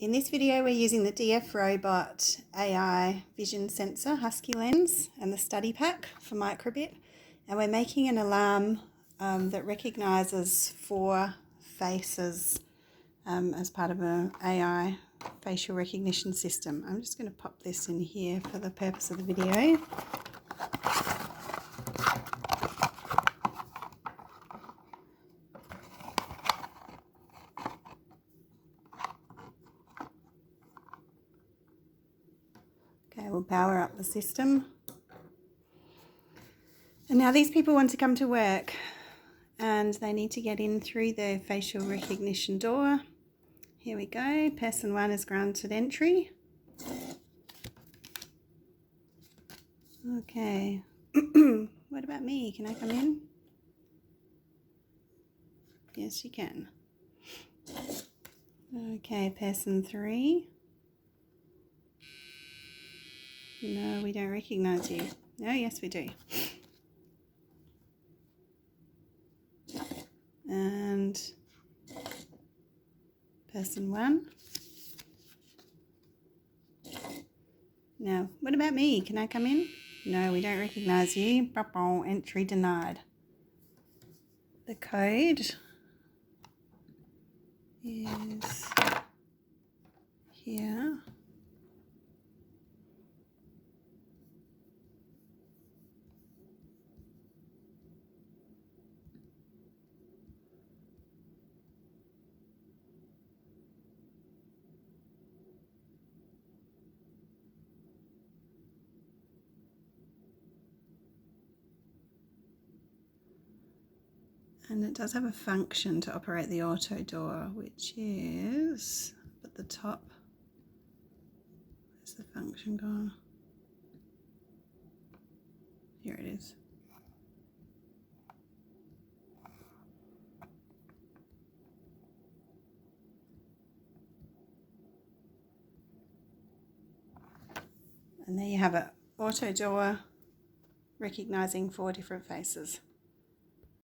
In this video, we're using the DFRobot AI vision sensor, Huskylens, and the study pack for microbit. And we're making an alarm that recognises 4 faces as part of an AI facial recognition system. I'm just going to pop this in here for the purpose of the video. Okay, we'll power up the system. And now these people want to come to work and they need to get in through the facial recognition door. Here we go. Person 1 is granted entry. Okay. What about me? Can I come in? Yes, you can. Okay, person 3. No, we don't recognise you. Oh, yes, we do. And person 1. Now, what about me? Can I come in? No, we don't recognise you. Entry denied. The code is here. And it does have a function to operate the auto door, which is at the top. Where's the function gone? Here it is. And there you have it. Auto door recognising 4 different faces.